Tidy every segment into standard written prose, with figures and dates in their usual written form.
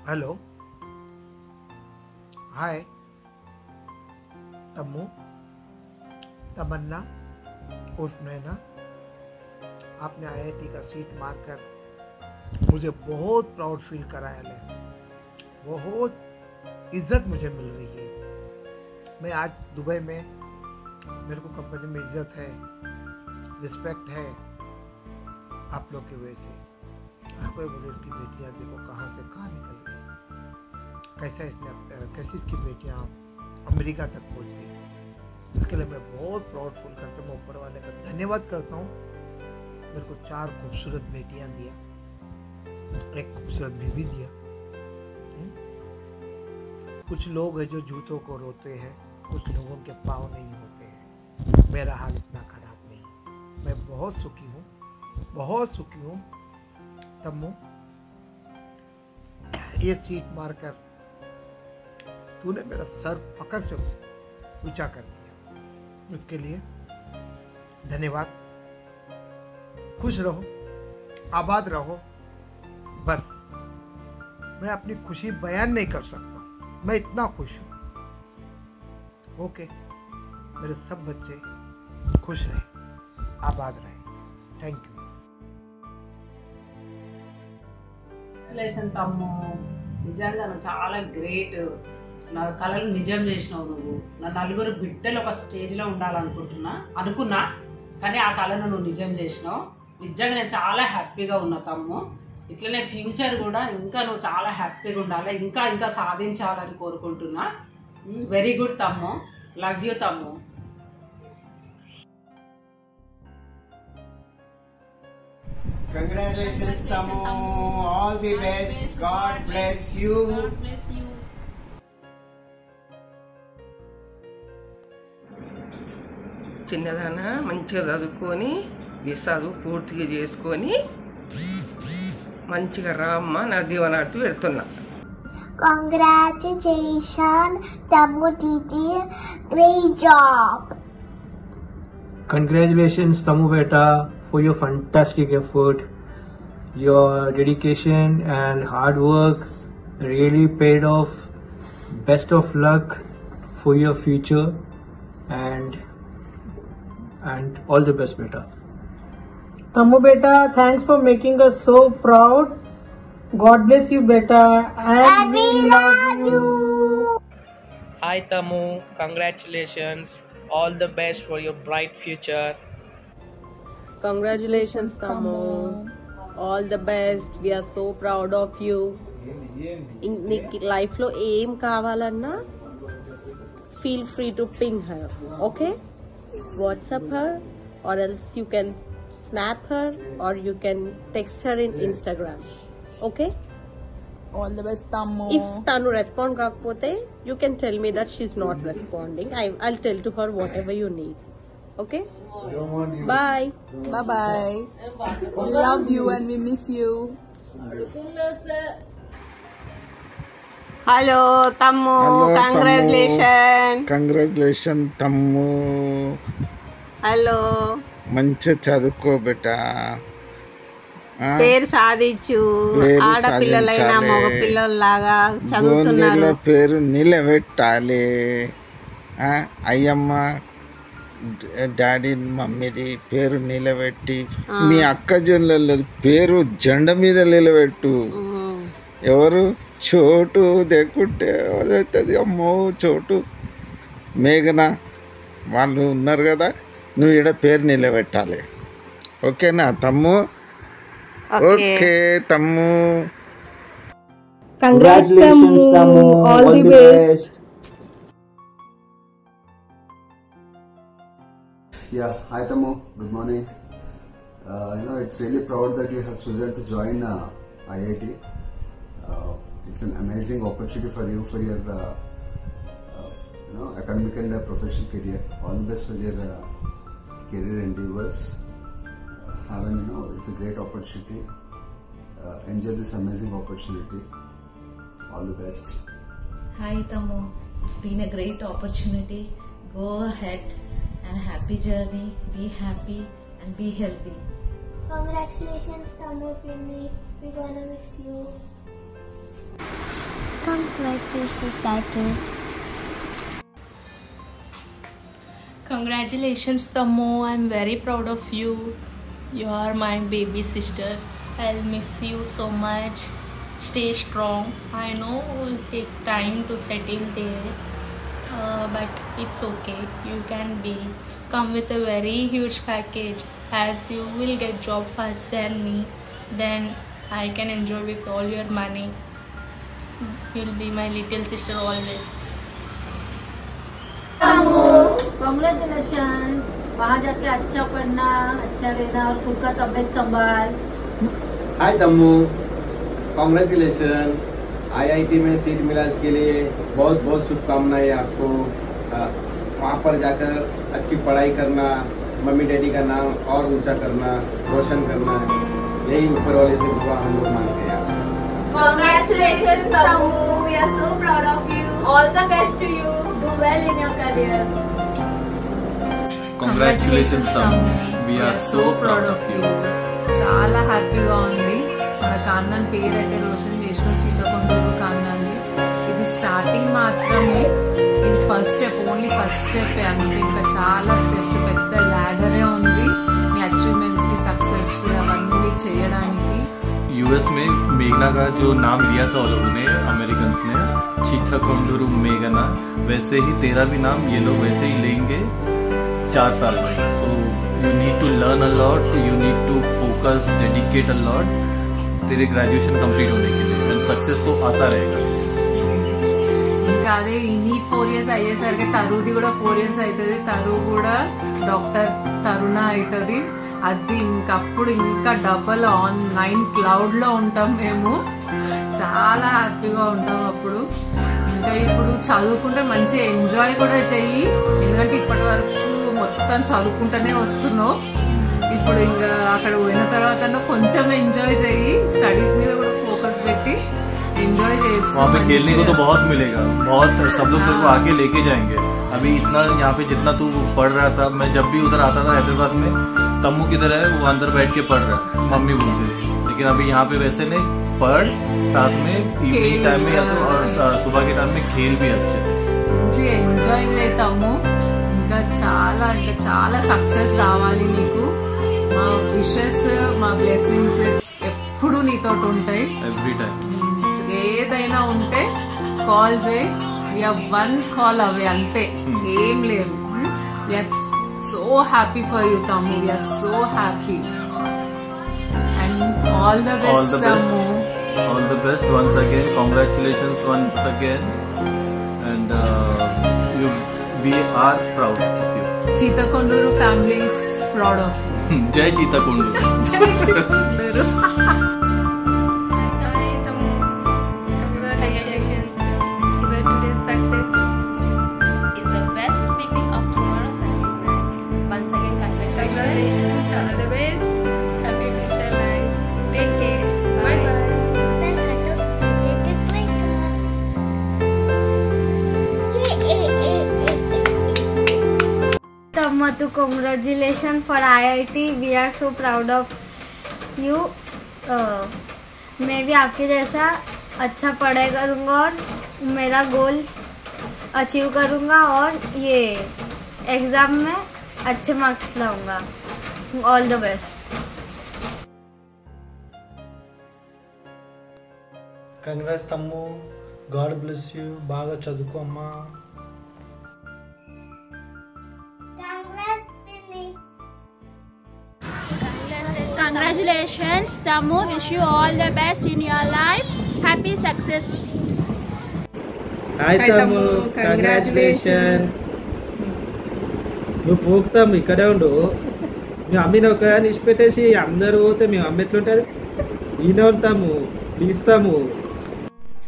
Hello, हाय, तम्मू, तमन्ना उर्फ नैना, आपने IIT का सीट मारकर मुझे बहुत प्राउड फील कराया है। बहुत इज्जत मुझे मिल रही है। मैं आज दुबई में, मेरे को कंपनी में इज्जत है, रिस्पेक्ट है आप लोग की वजह से। हर कोई बोले इसकी बेटियां देखो कहाँ से कहाँ निकल गई, कैसी इसकी बेटियां अमेरिका तक पहुंच गई। इसके लिए मैं बहुत प्राउड फील करता हूँ। ऊपर वाले का धन्यवाद करता हूँ। मेरे को 4 खूबसूरत बेटियां दिया, एक खूबसूरत बीवी दिया। कुछ लोग हैं जो जूतों को रोते हैं, कुछ लोगों के पाँव नहीं होते हैं। मेरा हाल इतना खराब नहीं, मैं बहुत सुखी हूँ, बहुत सुखी हूँ। तम्मू, ये सीट मारकर तूने मेरा सर पकड़ से ऊंचा कर दिया, उसके लिए धन्यवाद। खुश रहो, आबाद रहो। बस मैं अपनी खुशी बयान नहीं कर सकता, मैं इतना खुश हूं। ओके, मेरे सब बच्चे खुश रहे, आबाद रहे। Thank you. తమ్ము, నిజంగా నువ్వు చాలా గ్రేట్. నా కళలు నిజం చేసినావు నువ్వు. నా నలుగురు బిడ్డలు ఒక స్టేజ్లో అనుకున్నా, కానీ ఆ కళను నువ్వు నిజం చేసినావు. నిజంగా నేను చాలా హ్యాపీగా ఉన్నా తమ్ము. ఇట్లనే ఫ్యూచర్ కూడా ఇంకా నువ్వు చాలా హ్యాపీగా ఉండాలి, ఇంకా ఇంకా సాధించాలని కోరుకుంటున్నా. Very good thumb, love you thumb. Congratulations, Tamu. All the best. God bless you. చిన్నదానా మంచిగా చదువుకొని చదువు పూర్తిగా చేసుకొని మంచిగా రామ్మ నా దీవనార్థి పెడుతున్నా. Congratulations, Tamu Didi. Great job. Congratulations, Tamu Beta, for your fantastic effort. Your dedication and hard work really paid off. Best of luck for your future and all the best, Beta. Tamu Beta, thanks for making us so proud. God bless you, Beta, and we love you. Hi Tamu, congratulations. All the best for your bright future. Congratulations, Tamu. All the best. We are so proud of you. నీకు లైఫ్లో ఏం కావాలన్నా feel free to ping her, okay? WhatsApp her, or else you can snap her, or you can text her in Instagram, okay? All the best, Tamu. If tanu respond kakapothe, you can tell me that she's not responding. I'll tell to her whatever you need, okay? Bye. Bye-bye. We love you and we miss you. Hello, Tamu. Congratulations. Congratulations, Tamu. Hello. మంచి చదువుకో బేటా. పేరు సాధించు. ఆడపిల్లలైనా మగ పిల్లల్లాగా చదువుతున్నారు. పేరు నిలబెట్టాలి. అయ్యమ్మ daddy మమ్మీది పేరు నిలబెట్టి మీ అక్క జొన్నల పేరు జెండా మీద నిలబెట్టు. ఎవరు చోటు దేకుంటే అదవుతుంది. అమ్మో చోటు మేఘన వాళ్ళు ఉన్నారు కదా, నువ్వు ఈడ పేరు నిలబెట్టాలి. ఓకేనా తమ్ము? Okay thumb. Congratulations, Tamu. All the best. Yeah, hi Tamu, good morning. It's really proud that you have chosen to join IIT. It's an amazing opportunity for you for your academic and professional career. All the best for your career endeavors. It's a great opportunity. Enjoy this amazing opportunity. All the best. Hi Tamu, it's been a great opportunity. Go ahead and happy journey. Be happy and be healthy. Congratulations, Tamu Pinni. We're gonna miss you. Congratulations. Congratulations, Tammu. I'm very proud of you. You are my baby sister. I'll miss you so much. Stay strong. I know it will take time to settle there, but it's okay. You can come with a very huge package, as you will get job first than me. Then I can enjoy with all your money. You'll be my little sister always. Congratulations. वहाँ जाके अच्छा पढ़ना, अच्छा रहना और खुद का तबीयत संभाल. हाय तम्मू, कॉन्ग्रेचुलेशन. IIT में सीट मिला, इसके लिए बहुत बहुत शुभकामनाएं आपको. वहाँ पर जाकर अच्छी पढ़ाई करना, मम्मी डैडी का नाम और ऊंचा करना, रोशन करना, यही ऊपर वाले से दुआ हम लोग मांगते हैं आपसे. Congratulations, Tammu. We are so proud of you. All the best to you. Do well in your career. Congratulations, Tammu. We are so proud of you. చాలా హ్యాపీగా ఉంది. మన కాందన్ పేరు అయితే రోషన్ చేసిన చింతకొండూరు కాందాన్ని. ఇది స్టార్టింగ్ మాత్రమే. ఇది first step, only first step అంతే. ఇంకా చాలా స్టెప్స్, పెద్ద ల్యాడరే ఉంది మీ అచీవ్మెంట్స్ కి, సక్సెస్ అవన్నీ చేయడానికి. US में मेघना का जो नाम लिया था उन लोगों ने, अमेरिकन्स ने, चित्तकोंडूरू मेघना, वैसे ही तेरा भी नाम ये लोग वैसे ही लेंगे 4 साल में. So you need to learn a lot, you need to focus, dedicate a lot तेरे ग्रेजुएशन कंप्लीट होने के लिए, एंड सक्सेस तो आता रहेगा. ఇంకా అదే ఇన్ని 4 years అయ్యేసరికి తరుది కూడా 4 years అవుతుంది. తరు కూడా డాక్టర్ తరుణ అవుతుంది. అది ఇంకప్పుడు ఇంకా డబల్ ఆన్ 9 cloud లో ఉంటాం మేము. చాలా హ్యాపీగా ఉంటాం అప్పుడు. ఇంకా ఇప్పుడు చదువుకుంటే మంచిగా ఎంజాయ్ కూడా చెయ్యి, ఎందుకంటే ఇప్పటి వరకు మొత్తం చదువుకుంటూనే వస్తున్నావు. ఇప్పుడు ఇంకా అక్కడ పోయిన తర్వాత కొంచెం ఎంజాయ్ చెయ్యి, స్టడీస్ మీద కూడా ఫోకస్ పెట్టి ఎంజాయ్ చేసి. वहाँ पे खेलने को तो बहुत मिलेगा, बहुत सब लोग तेरे को आगे लेके जाएंगे. अभी इतना यहाँ पे जितना तू पढ़ रहा था, मैं जब भी उधर आता था हैदराबाद में, तम्मू किधर है, वो अंदर बैठ के पढ़ रहा है, मम्मी बोलते. लेकिन अभी यहाँ पे वैसे नहीं, पढ़ साथ में इवनिंग टाइम में या तो और सुबह के टाइम में खेल भी अच्छे से. మంచిగా ఎంజాయ్ చేస్తాము. ఇంకా చాలా సక్సెస్ రావాలి నీకు. మా విషెస్, మా బ్లెస్సింగ్స్ ఎప్పుడు నీతో ఉంటాయి. ఎవ్రీ టైం ఏదైనా ఉంటే కాల్ చేయి. వీఆర్ 1 call అవే, అంతే, ఏం లేదు. We're so happy for you తమ్ము. We're so happy and all the best తమ్ము. All the best once again. Congratulations once again, and we are proud of you. Chitakonduru family is proud of you. Jai Chitakonduru. Jai Chitakonduru. Hi, Tammu. Congratulations. Your today's success is the best beginning of tomorrow's achievement. Once again, congratulations. All the best. Happy future life. Take care. Bye bye. Tammu, congratulations for IIT. We are so proud of you. मैं भी आपके जैसा अच्छा पढ़ाई करूँगा और मेरा goals achieve करूँगा और ये एग्ज़ाम में अच्छे मार्क्स लाऊंगा. All the best. Congrats Tammu. God bless you. బాగా చదువుకో అమ్మా. Congratulations, Tammu. Wish you all the best in your life. Happy success. Hi Tammu. Congratulations. నువ్వు పోతాము ఇక్కడే ఉండు. మేము అమ్మిన ఒక నిష్పెట్టేసి అందరూ పోతే మేము అమ్మ ఎట్లుంటుంది. ఈయన ఉంటాము, తీస్తాము.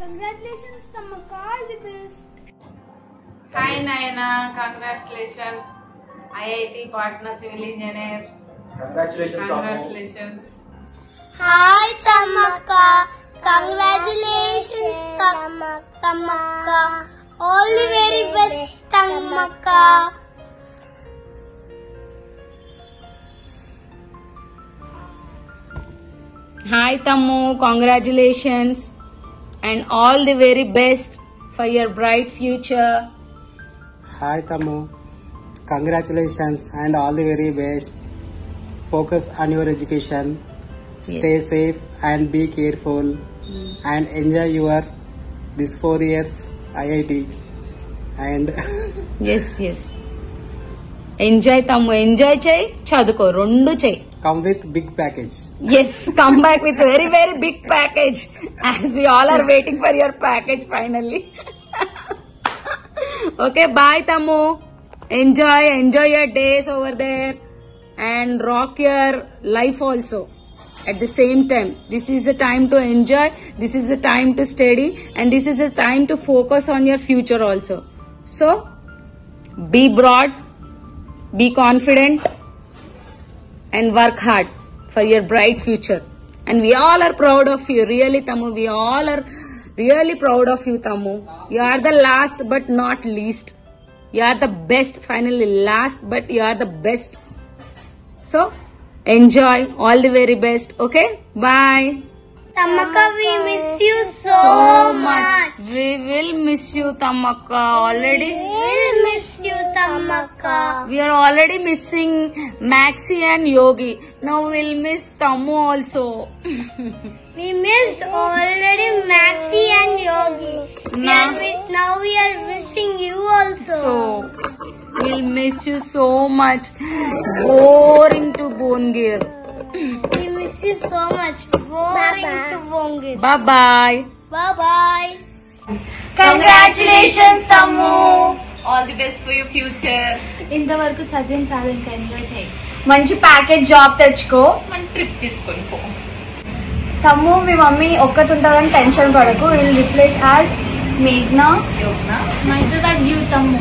Congratulations Tammu. All the best. Hi Nayana. Congratulations. IIT Patna Civil Engineer. Congratulations. Hi Tamaka. Congratulations Tamaka. All the very best Tamaka. Hi Tammu, congratulations. and all the very best for your bright future. Hi Tamu, congratulations and all the very best. Focus on your education, stay safe and be careful and enjoy your this 4 years IIT and yes enjoy Tamu, enjoy chey, chaduko rendu chey. Come with big package. Yes, come back with very very big package as we all are waiting for your package finally. Okay, bye Tamu. Enjoy your days over there and rock your life also at the same time. This is the time to enjoy, this is the time to study, and this is the time to focus on your future also. So be broad, be confident and work hard for your bright future. And we all are proud of you, really Tamu. We all are really proud of you Tamu. You are the last but not least. You are the best, finally last but you are the best. So enjoy, all the very best. Okay, bye. Tamaka, we miss you so much. We will miss you Tamaka already. We will miss you Tamaka. We are already missing Maxi and Yogi. Now we'll miss Tamu also. We missed already Maxi and Yogi. Now we are missing you also. So we'll miss you so much. Boring to Bongir. We miss you so much. Boring to Bongir. Bye bye. Bye bye. Congratulations Tamu. All the best for your future. ఇంతవరకు చదివిన చాలు, ఇంకా enjoy చేయి. మంచి package job తెచ్చుకో. మన trip తీసుకొని పో. తమ్ము, మీ మమ్మీ ఒక్కతుంటుందని టెన్షన్ పడకు. విల్ రిప్లేస్ యాజ్ మేఘ్నా. Nice that you Tamu.